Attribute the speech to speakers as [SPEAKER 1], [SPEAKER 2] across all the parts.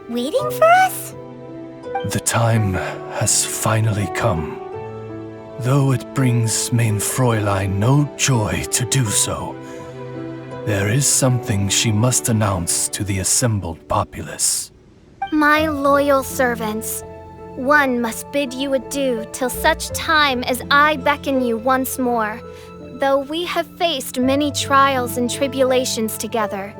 [SPEAKER 1] waiting for us?
[SPEAKER 2] The time has finally come. Though it brings main Fräulein no joy to do so, there is something she must announce to the assembled populace.
[SPEAKER 3] My loyal servants, one must bid you adieu till such time as I beckon you once more. Though we have faced many trials and tribulations together,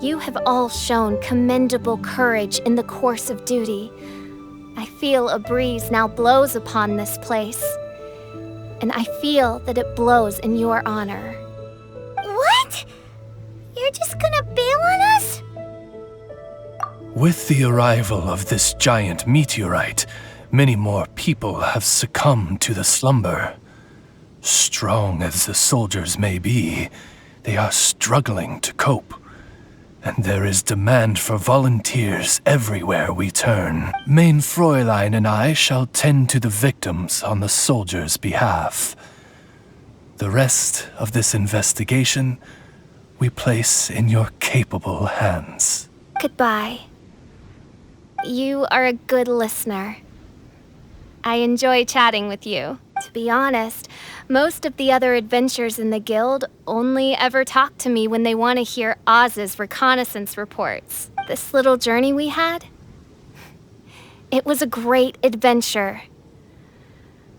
[SPEAKER 3] you have all shown commendable courage in the course of duty. I feel a breeze now blows upon this place, and I feel that it blows in your honor.
[SPEAKER 1] What? You're just gonna bail on us?
[SPEAKER 2] With the arrival of this giant meteorite, many more people have succumbed to the slumber. Strong as the soldiers may be, they are struggling to cope. And there is demand for volunteers everywhere we turn. Main Fräulein and I shall tend to the victims on the soldiers' behalf. The rest of this investigation we place in your capable hands.
[SPEAKER 3] Goodbye. You are a good listener. I enjoy chatting with you. To be honest, most of the other adventurers in the guild only ever talk to me when they want to hear Oz's reconnaissance reports. This little journey we had, it was a great adventure.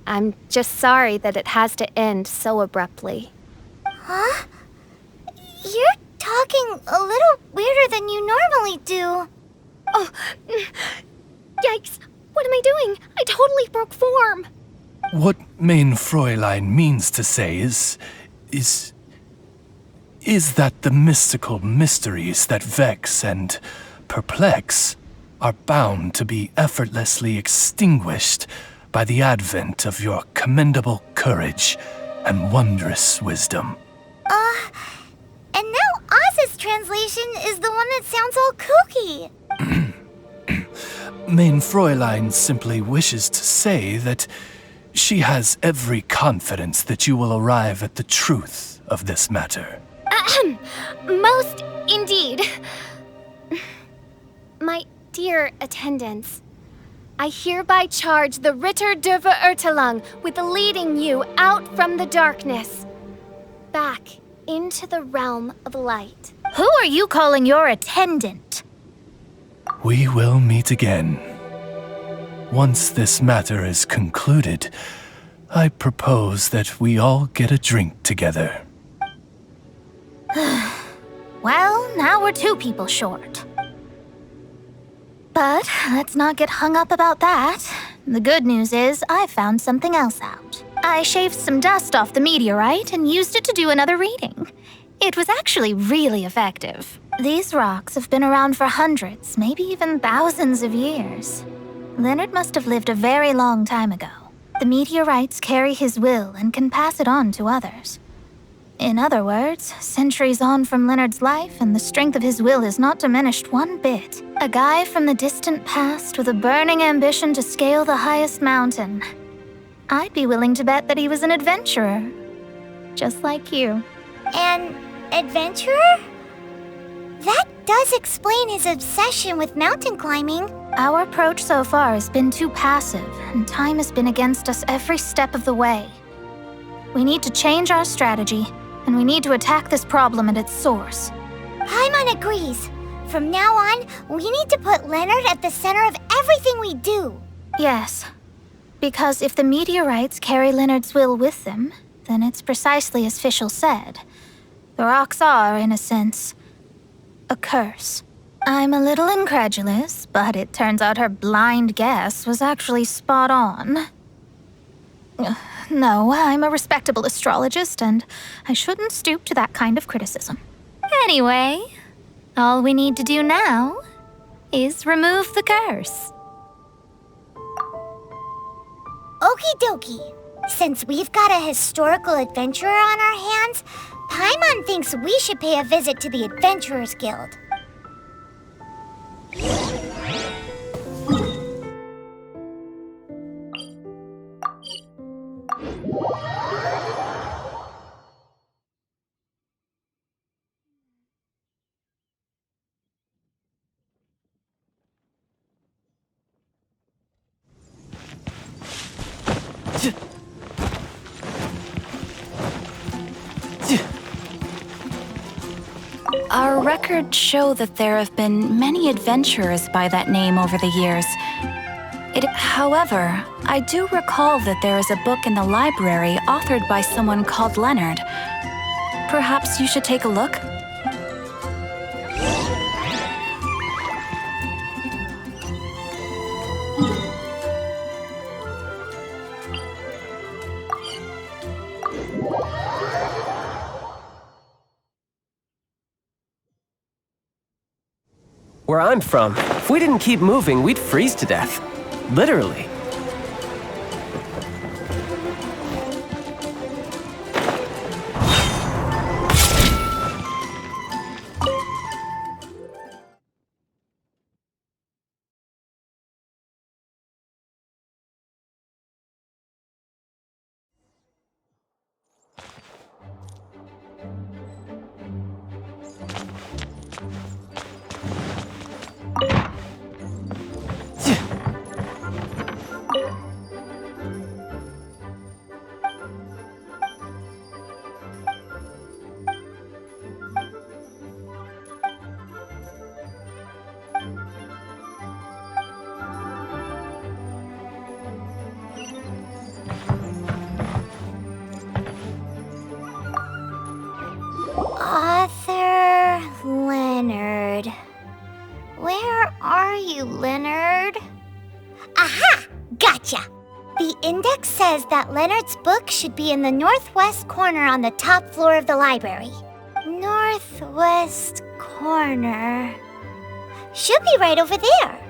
[SPEAKER 3] I'm just sorry that it has to end so abruptly.
[SPEAKER 1] Huh? You're talking a little weirder than you normally do.
[SPEAKER 3] Oh, yikes. What am I doing? I totally broke form.
[SPEAKER 2] What main Fräulein means to say is that the mystical mysteries that vex and perplex are bound to be effortlessly extinguished by the advent of your commendable courage and wondrous wisdom.
[SPEAKER 1] And now Oz's translation is the one that sounds all kooky.
[SPEAKER 2] Main Fräulein simply wishes to say that she has every confidence that you will arrive at the truth of this matter.
[SPEAKER 3] Most indeed. My dear attendants, I hereby charge the Ritter der Verurteilung with leading you out from the darkness, back into the realm of light.
[SPEAKER 4] Who are you calling your attendant?
[SPEAKER 2] We will meet again. Once this matter is concluded, I propose that we all get a drink together.
[SPEAKER 4] Well, now we're 2 people short. But let's not get hung up about that. The good news is I found something else out. I shaved some dust off the meteorite and used it to do another reading. It was actually really effective. These rocks have been around for hundreds, maybe even thousands of years. Leonard must have lived a very long time ago. The meteorites carry his will and can pass it on to others. In other words, centuries on from Leonard's life, and the strength of his will is not diminished one bit. A guy from the distant past with a burning ambition to scale the highest mountain. I'd be willing to bet that he was an adventurer. Just like you.
[SPEAKER 1] An adventurer? That does explain his obsession with mountain climbing.
[SPEAKER 4] Our approach so far has been too passive, and time has been against us every step of the way. We need to change our strategy, and we need to attack this problem at its source.
[SPEAKER 1] Paimon agrees. From now on, we need to put Leonard at the center of everything we do.
[SPEAKER 4] Yes, because if the meteorites carry Leonard's will with them, then it's precisely as Fischl said. The rocks are, in a sense, a curse. I'm a little incredulous, but it turns out her blind guess was actually spot on. No, I'm a respectable astrologist, and I shouldn't stoop to that kind of criticism. Anyway, all we need to do now is remove the curse.
[SPEAKER 1] Okie dokie. Since we've got a historical adventurer on our hands, Paimon thinks we should pay a visit to the Adventurers Guild.
[SPEAKER 5] Our records show that there have been many adventurers by that name over the years. However, I do recall that there is a book in the library authored by someone called Leonard. Perhaps you should take a look?
[SPEAKER 6] Where I'm from, if we didn't keep moving, we'd freeze to death. Literally.
[SPEAKER 1] Author Leonard. Where are you, Leonard? Aha! Gotcha! The index says that Leonard's book should be in the northwest corner on the top floor of the library. Northwest corner. Should be right over there.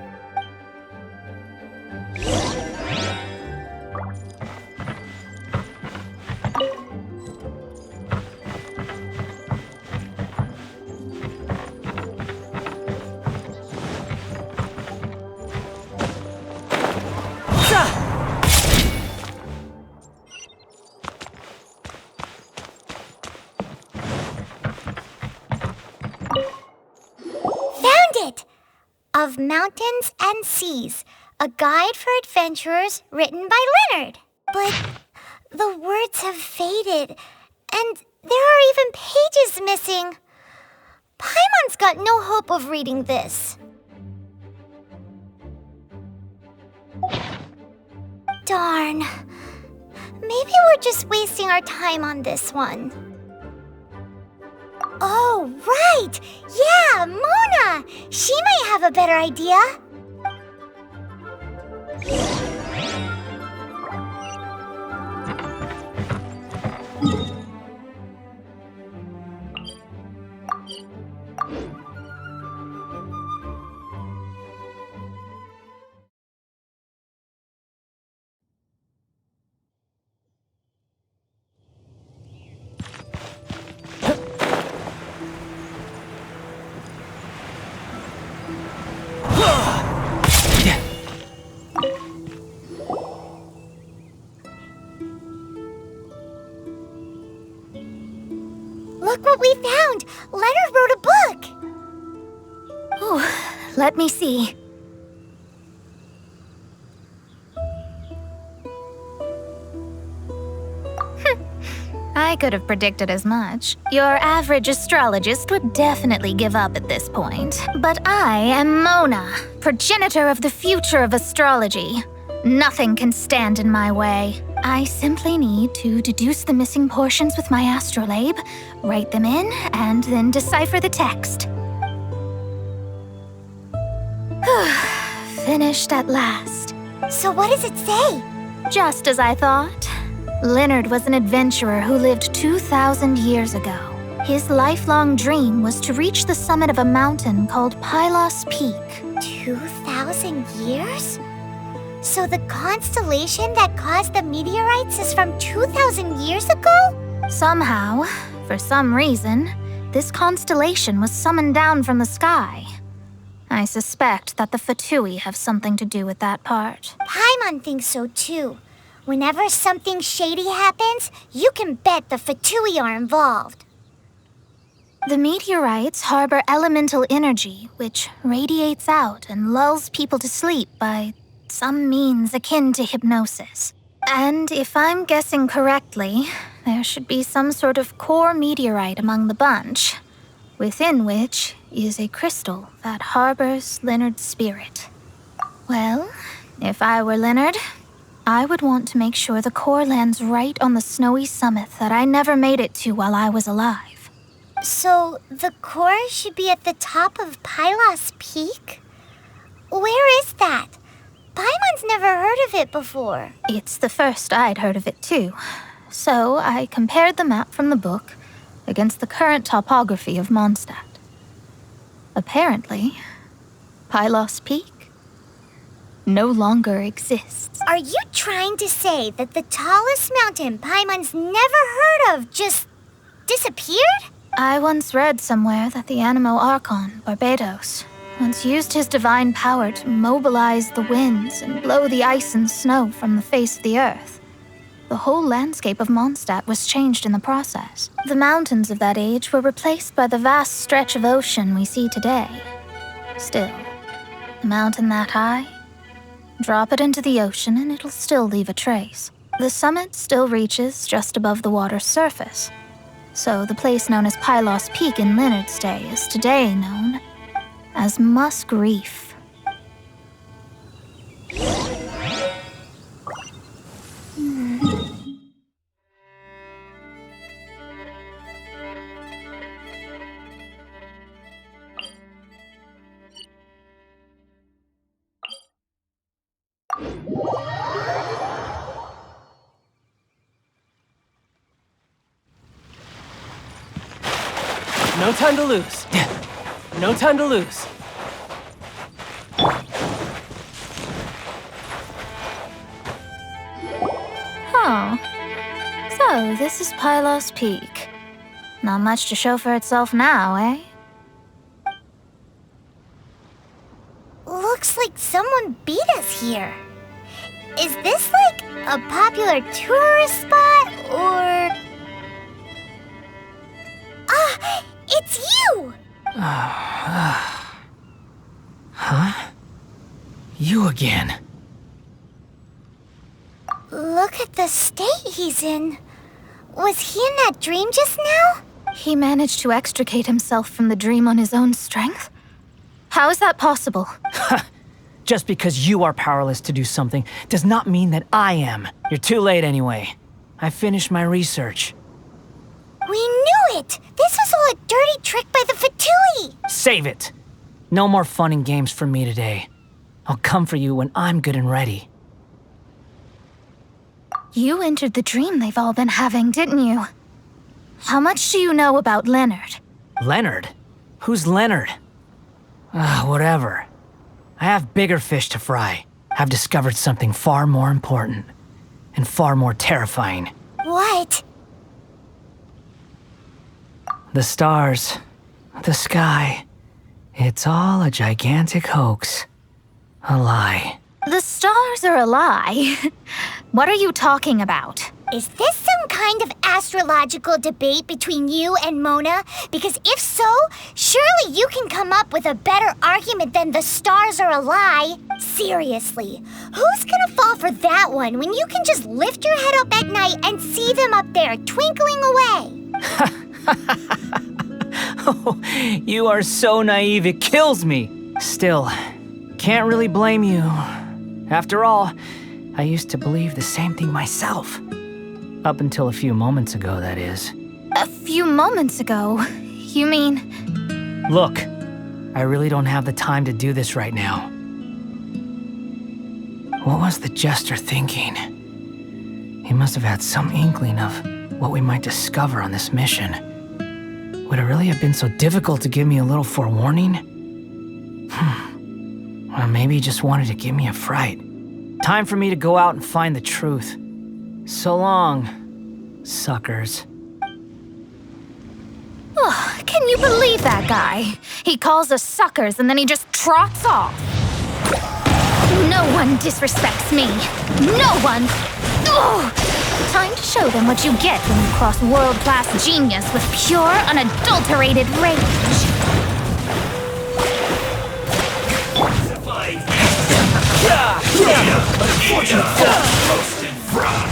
[SPEAKER 1] Of Mountains and Seas, a guide for adventurers written by Leonard. But the words have faded, and there are even pages missing. Paimon's got no hope of reading this. Darn. Maybe we're just wasting our time on this one. Oh, right! Yeah, Mona! She might have a better idea. Look what we found! Leonard wrote a book!
[SPEAKER 4] Ooh, let me see. I could have predicted as much. Your average astrologist would definitely give up at this point. But I am Mona, progenitor of the future of astrology. Nothing can stand in my way. I simply need to deduce the missing portions with my astrolabe, write them in, and then decipher the text. Finished at last.
[SPEAKER 1] So what does it say?
[SPEAKER 4] Just as I thought. Leonard was an adventurer who lived 2,000 years ago. His lifelong dream was to reach the summit of a mountain called Pilos Peak.
[SPEAKER 1] 2,000 years? So the constellation that caused the meteorites is from 2,000 years ago?
[SPEAKER 4] Somehow, for some reason, this constellation was summoned down from the sky. I suspect that the Fatui have something to do with that part.
[SPEAKER 1] Paimon thinks so too. Whenever something shady happens, you can bet the Fatui are involved.
[SPEAKER 4] The meteorites harbor elemental energy, which radiates out and lulls people to sleep by some means akin to hypnosis. And if I'm guessing correctly, there should be some sort of core meteorite among the bunch, within which is a crystal that harbors Leonard's spirit. Well, if I were Leonard, I would want to make sure the core lands right on the snowy summit that I never made it to while I was alive.
[SPEAKER 1] So, the core should be at the top of Pilos Peak? Where is that? Paimon's never heard of it before.
[SPEAKER 4] It's the first I'd heard of it too. So I compared the map from the book against the current topography of Mondstadt. Apparently, Pilos Peak no longer exists.
[SPEAKER 1] Are you trying to say that the tallest mountain Paimon's never heard of just disappeared?
[SPEAKER 4] I once read somewhere that the Animo Archon, Barbados, once used his divine power to mobilize the winds and blow the ice and snow from the face of the earth. The whole landscape of Mondstadt was changed in the process. The mountains of that age were replaced by the vast stretch of ocean we see today. Still, a mountain that high, drop it into the ocean and it'll still leave a trace. The summit still reaches just above the water's surface. So the place known as Pilos Peak in Leonard's day is today known as Musk Reef.
[SPEAKER 6] No time to lose. No time to lose.
[SPEAKER 4] Oh. So, this is Pilos Peak. Not much to show for itself now, eh?
[SPEAKER 1] Looks like someone beat us here. Is this like a popular tourist spot, or... Ah! It's you!
[SPEAKER 7] Huh? You again.
[SPEAKER 1] Look at the state he's in. Was he in that dream just now?
[SPEAKER 4] He managed to extricate himself from the dream on his own strength? How is that possible?
[SPEAKER 7] Just because you are powerless to do something does not mean that I am. You're too late anyway. I finished my research.
[SPEAKER 1] We knew it! This was all a dirty trick by the Fatui!
[SPEAKER 7] Save it! No more fun and games for me today. I'll come for you when I'm good and ready.
[SPEAKER 4] You entered the dream they've all been having, didn't you? How much do you know about Leonard?
[SPEAKER 7] Leonard? Who's Leonard? Whatever. I have bigger fish to fry. I've discovered something far more important and far more terrifying.
[SPEAKER 1] What?
[SPEAKER 7] The stars, the sky, it's all a gigantic hoax. A lie.
[SPEAKER 4] The stars are a lie. What are you talking about?
[SPEAKER 1] Is this some kind of astrological debate between you and Mona? Because if so, surely you can come up with a better argument than the stars are a lie. Seriously, who's gonna fall for that one when you can just lift your head up at night and see them up there twinkling away?
[SPEAKER 7] Oh, you are so naive, it kills me. Still, can't really blame you. After all, I used to believe the same thing myself. Up until a few moments ago, that is.
[SPEAKER 4] A few moments ago? You mean...
[SPEAKER 7] Look, I really don't have the time to do this right now. What was the jester thinking? He must have had some inkling of what we might discover on this mission. Would it really have been so difficult to give me a little forewarning? Or maybe he just wanted to give me a fright. Time for me to go out and find the truth. So long, suckers.
[SPEAKER 4] Oh, can you believe that guy? He calls us suckers and then he just trots off. No one disrespects me. No one. Ugh. Time to show them what you get when you cross world-class genius with pure, unadulterated rage.
[SPEAKER 8] Unfortunate roasted frog.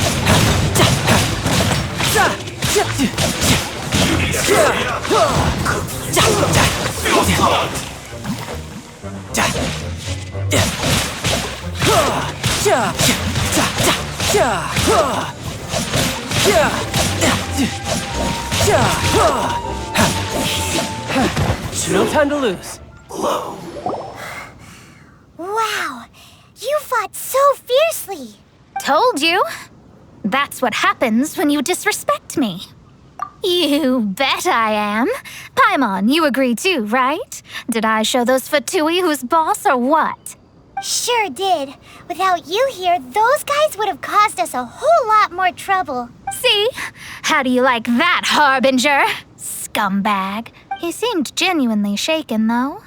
[SPEAKER 6] No time to lose.
[SPEAKER 1] Wow, you fought so fiercely.
[SPEAKER 4] Told you. That's what happens when you disrespect me. You bet I am. Paimon, you agree too, right? Did I show those Fatui who's boss or what?
[SPEAKER 1] Sure did. Without you here, those guys would have caused us a whole lot more trouble.
[SPEAKER 4] See? How do you like that, Harbinger? Scumbag. He seemed genuinely shaken, though.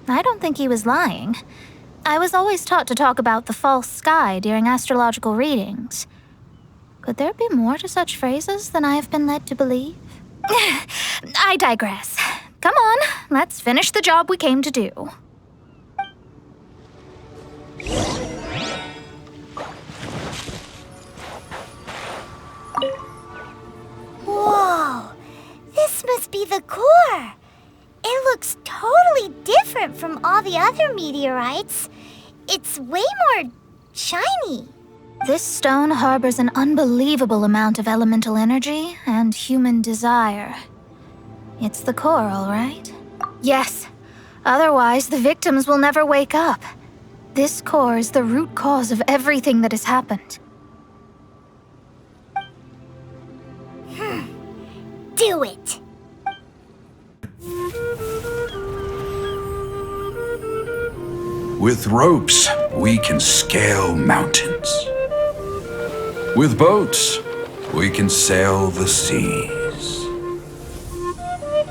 [SPEAKER 4] I don't think he was lying. I was always taught to talk about the false sky during astrological readings. Could there be more to such phrases than I have been led to believe? I digress. Come on, let's finish the job we came to do.
[SPEAKER 1] Whoa, this must be the core. It looks totally different from all the other meteorites. It's way more shiny.
[SPEAKER 4] This stone harbors an unbelievable amount of elemental energy and human desire. It's the core, all right? Yes. Otherwise, the victims will never wake up. This core is the root cause of everything that has happened.
[SPEAKER 1] Do it.
[SPEAKER 8] With ropes, we can scale mountains. With boats, we can sail the seas.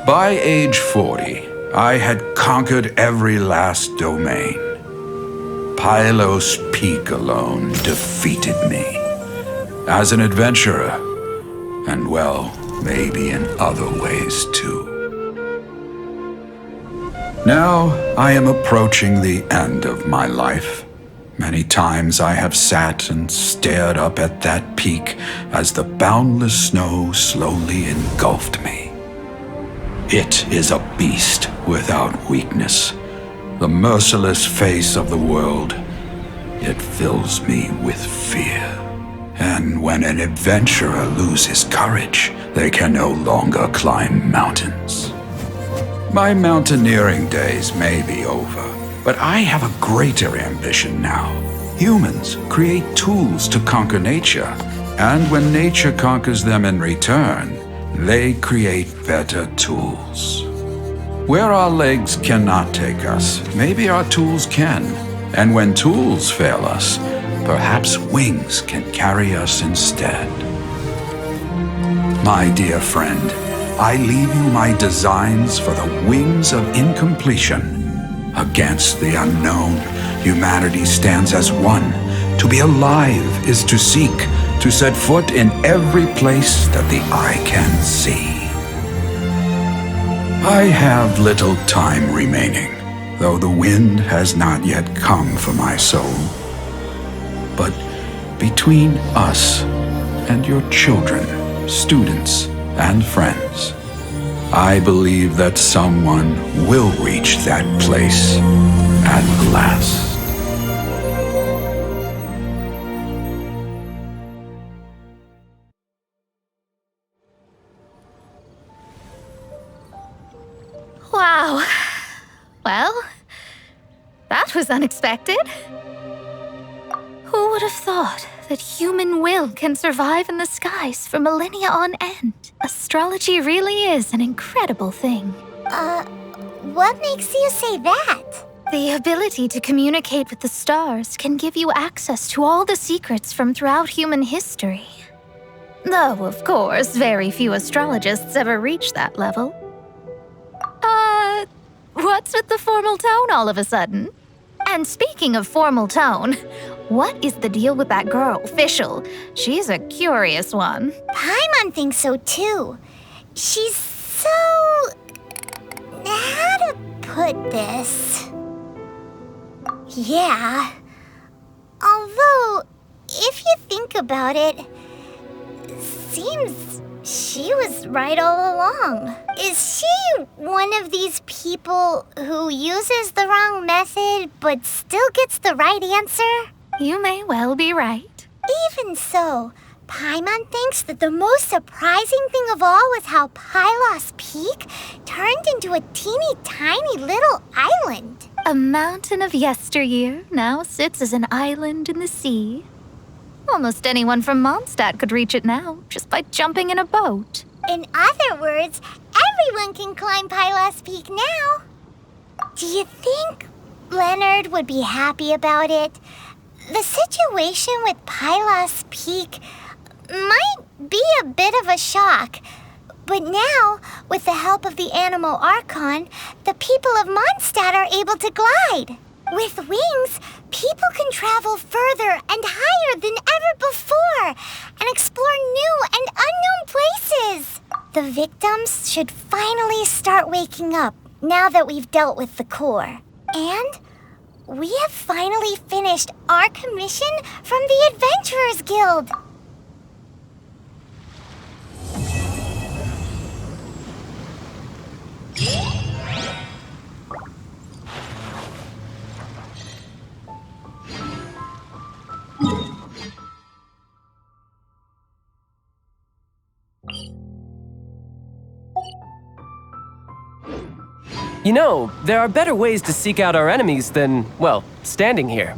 [SPEAKER 8] By age 40, I had conquered every last domain. Pilos Peak alone defeated me. As an adventurer, and well, maybe in other ways too. Now I am approaching the end of my life. Many times I have sat and stared up at that peak as the boundless snow slowly engulfed me. It is a beast without weakness, the merciless face of the world. It fills me with fear. And when an adventurer loses courage, they can no longer climb mountains. My mountaineering days may be over, but I have a greater ambition now. Humans create tools to conquer nature, and when nature conquers them in return, they create better tools. Where our legs cannot take us, maybe our tools can. And when tools fail us, perhaps wings can carry us instead. My dear friend, I leave you my designs for the wings of incompletion. Against the unknown, humanity stands as one. To be alive is to seek, to set foot in every place that the eye can see. I have little time remaining, though the wind has not yet come for my soul. But between us and your children, students, and friends, I believe that someone will reach that place at last.
[SPEAKER 4] Wow. Well, that was unexpected. Who would have thought that human will can survive in the skies for millennia on end? Astrology really is an incredible thing.
[SPEAKER 1] What makes you say that?
[SPEAKER 4] The ability to communicate with the stars can give you access to all the secrets from throughout human history. Though, of course, very few astrologists ever reach that level. What's with the formal tone all of a sudden? And speaking of formal tone, what is the deal with that girl, Fischl? She's a curious one.
[SPEAKER 1] Paimon thinks so too. She's so... how to put this? Yeah. Although, if you think about it, seems she was right all along. Is she one of these people who uses the wrong method but still gets the right answer?
[SPEAKER 4] You may well be right.
[SPEAKER 1] Even so, Paimon thinks that the most surprising thing of all was how Pilos Peak turned into a teeny tiny little island.
[SPEAKER 4] A mountain of yesteryear now sits as an island in the sea. Almost anyone from Mondstadt could reach it now, just by jumping in a boat.
[SPEAKER 1] In other words, everyone can climb Pilos Peak now. Do you think Leonard would be happy about it? The situation with Pilos Peak might be a bit of a shock. But now, with the help of the Animal Archon, the people of Mondstadt are able to glide. With wings, people can travel further and higher than ever before and explore new and unknown places. The victims should finally start waking up now that we've dealt with the core. And we have finally finished our commission from the Adventurers Guild.
[SPEAKER 6] You know, there are better ways to seek out our enemies than, well, standing here.